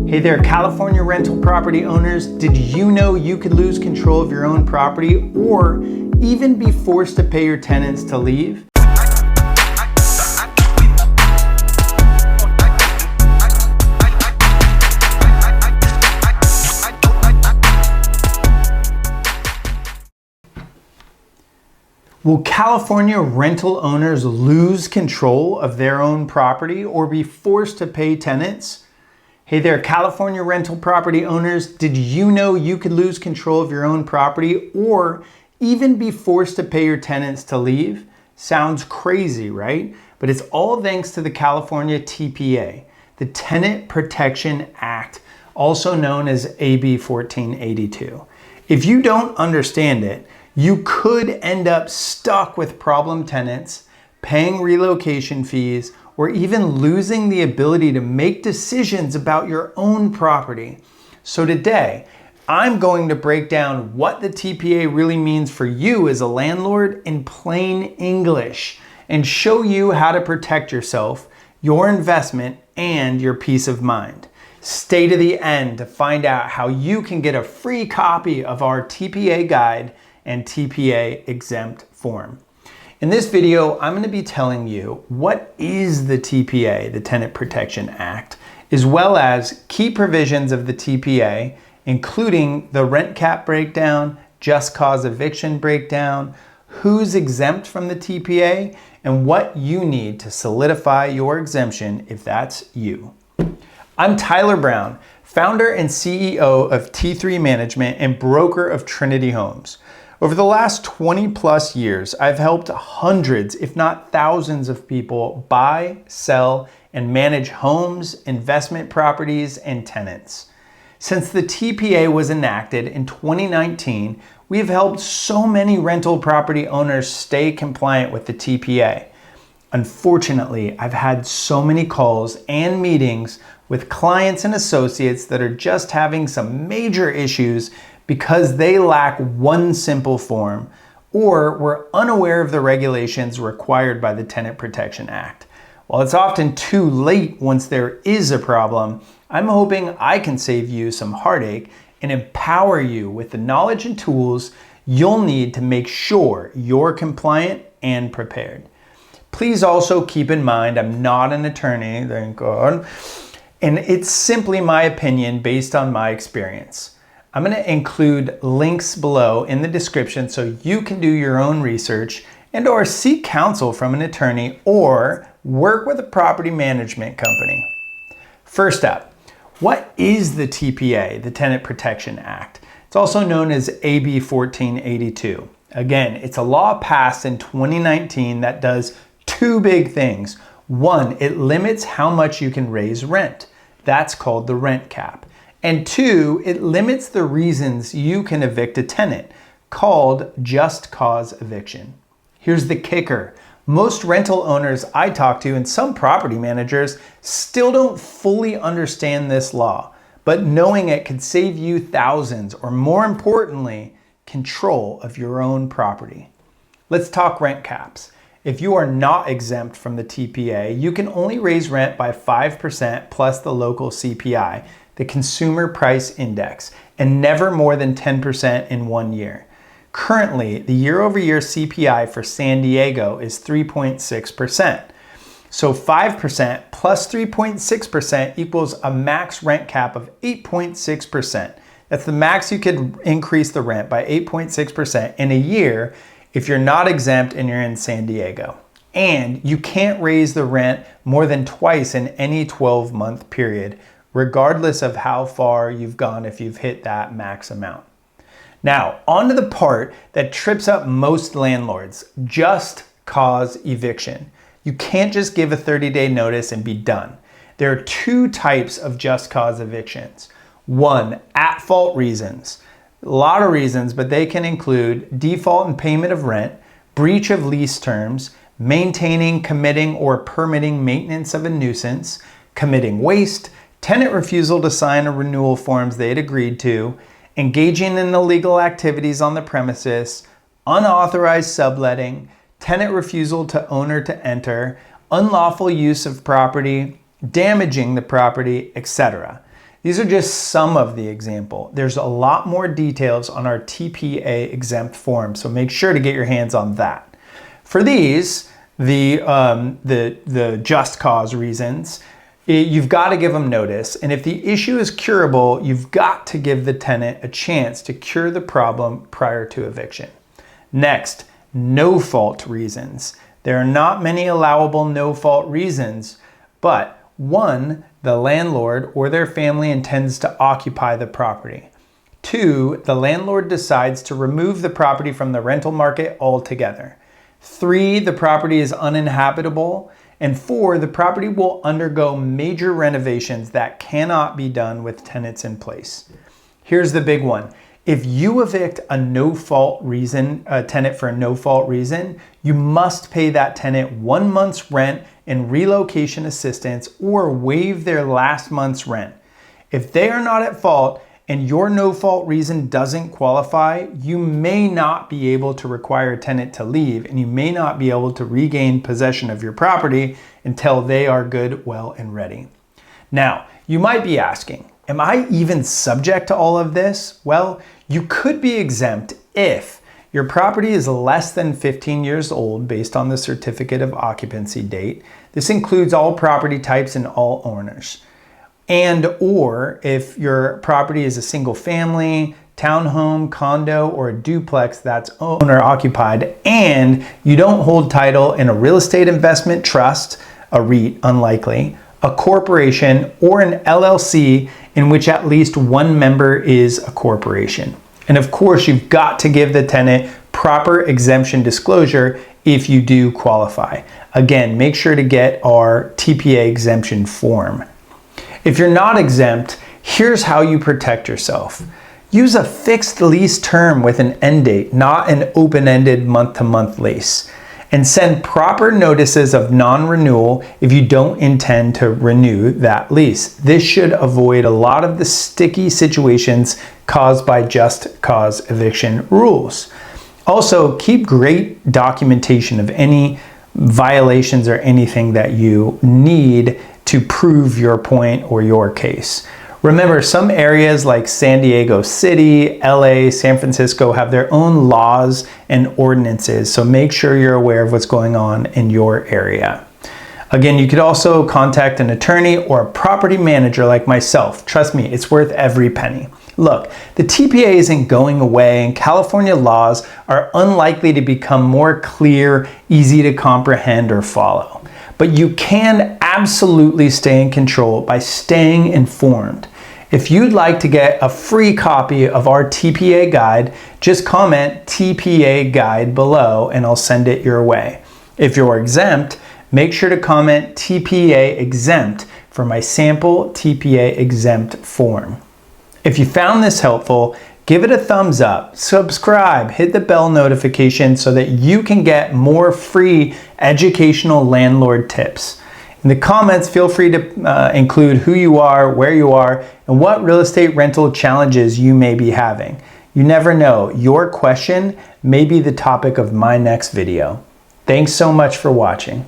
Hey there, California rental property owners. Did you know you could lose control of your own property or even be forced to pay your tenants to leave? Will California rental owners lose control of their own property or be forced to pay tenants? Hey there, California rental property owners. Did you know you could lose control of your own property or even be forced to pay your tenants to leave? Sounds crazy, right? But it's all thanks to the California TPA, the Tenant Protection Act, also known as AB 1482. If you don't understand it, you could end up stuck with problem tenants, paying relocation fees, or even losing the ability to make decisions about your own property. So today, I'm going to break down what the TPA really means for you as a landlord in plain English and show you how to protect yourself, your investment, and your peace of mind. Stay to the end to find out how you can get a free copy of our TPA guide and TPA exempt form. In this video, I'm going to be telling you what is the TPA, the Tenant Protection Act, as well as key provisions of the TPA, including the rent cap breakdown, just cause eviction breakdown, who's exempt from the TPA, and what you need to solidify your exemption if that's you. I'm Tyler Brown, founder and CEO of T3 Management and broker of Trinity Homes. Over the last 20 plus years, I've helped hundreds, if not thousands of people buy, sell, and manage homes, investment properties, and tenants. Since the TPA was enacted in 2019, we have helped so many rental property owners stay compliant with the TPA. Unfortunately, I've had so many calls and meetings with clients and associates that are just having some major issues because they lack one simple form or were unaware of the regulations required by the Tenant Protection Act. While it's often too late once there is a problem, I'm hoping I can save you some heartache and empower you with the knowledge and tools you'll need to make sure you're compliant and prepared. Please also keep in mind I'm not an attorney, thank God, and it's simply my opinion based on my experience. I'm going to include links below in the description so you can do your own research and or seek counsel from an attorney or work with a property management company. First up, what is the TPA, the Tenant Protection Act? It's also known as AB 1482. Again, it's a law passed in 2019 that does two big things. One, it limits how much you can raise rent. That's called the rent cap. And two, it limits the reasons you can evict a tenant, called just cause eviction. Here's the kicker. Most rental owners I talk to and some property managers still don't fully understand this law, but knowing it could save you thousands or, more importantly, control of your own property. Let's talk rent caps. If you are not exempt from the TPA, you can only raise rent by 5% plus the local CPI, the Consumer Price Index, and never more than 10% in 1 year. Currently, the year-over-year CPI for San Diego is 3.6%. So 5% plus 3.6% equals a max rent cap of 8.6%. That's the max you could increase the rent by 8.6% in a year if you're not exempt and you're in San Diego. And you can't raise the rent more than twice in any 12-month period, regardless of how far you've gone if you've hit that max amount. Now, on to the part that trips up most landlords, just cause eviction. You can't just give a 30-day notice and be done. There are two types of just cause evictions. One, at-fault reasons. A lot of reasons, but they can include default in payment of rent, breach of lease terms, maintaining, committing, or permitting maintenance of a nuisance, committing waste, tenant refusal to sign a renewal forms they had agreed to, engaging in illegal activities on the premises, unauthorized subletting, tenant refusal to owner to enter, unlawful use of property, damaging the property, etc. These are just some of the example. There's a lot more details on our TPA exempt form, so make sure to get your hands on that. For these, the just cause reasons, you've got to give them notice. And if the issue is curable, you've got to give the tenant a chance to cure the problem prior to eviction. Next, no fault reasons. There are not many allowable no fault reasons, but 1, the landlord or their family intends to occupy the property. 2, the landlord decides to remove the property from the rental market altogether. 3, the property is uninhabitable. And 4, the property will undergo major renovations that cannot be done with tenants in place. Here's the big one. If you evict a no-fault reason, a tenant for a no-fault reason, you must pay that tenant 1 month's rent and relocation assistance or waive their last month's rent. If they are not at fault and your no-fault reason doesn't qualify, you may not be able to require a tenant to leave, and you may not be able to regain possession of your property until they are good, well, and ready. Now, you might be asking, am I even subject to all of this? Well, you could be exempt if your property is less than 15 years old based on the certificate of occupancy date. This includes all property types and all owners. And or if your property is a single family, townhome, condo, or a duplex that's owner occupied, and you don't hold title in a real estate investment trust, a REIT, unlikely, a corporation, or an LLC in which at least one member is a corporation. And of course, you've got to give the tenant proper exemption disclosure if you do qualify. Again, make sure to get our TPA exemption form. If you're not exempt, here's how you protect yourself. Use a fixed lease term with an end date, not an open-ended month-to-month lease. And send proper notices of non-renewal if you don't intend to renew that lease. This should avoid a lot of the sticky situations caused by just cause eviction rules. Also, keep great documentation of any violations or anything that you need to prove your point or your case. Remember, some areas like San Diego City, LA, San Francisco have their own laws and ordinances, so make sure you're aware of what's going on in your area. Again, you could also contact an attorney or a property manager like myself. Trust me, it's worth every penny. Look, the TPA isn't going away, and California laws are unlikely to become more clear, easy to comprehend or follow. But you can absolutely stay in control by staying informed. If you'd like to get a free copy of our TPA guide, just comment TPA guide below and I'll send it your way. If you're exempt, make sure to comment TPA exempt for my sample TPA exempt form. If you found this helpful, give it a thumbs up, subscribe, hit the bell notification so that you can get more free educational landlord tips. In the comments, feel free to include who you are, where you are, and what real estate rental challenges you may be having. You never know, your question may be the topic of my next video. Thanks so much for watching.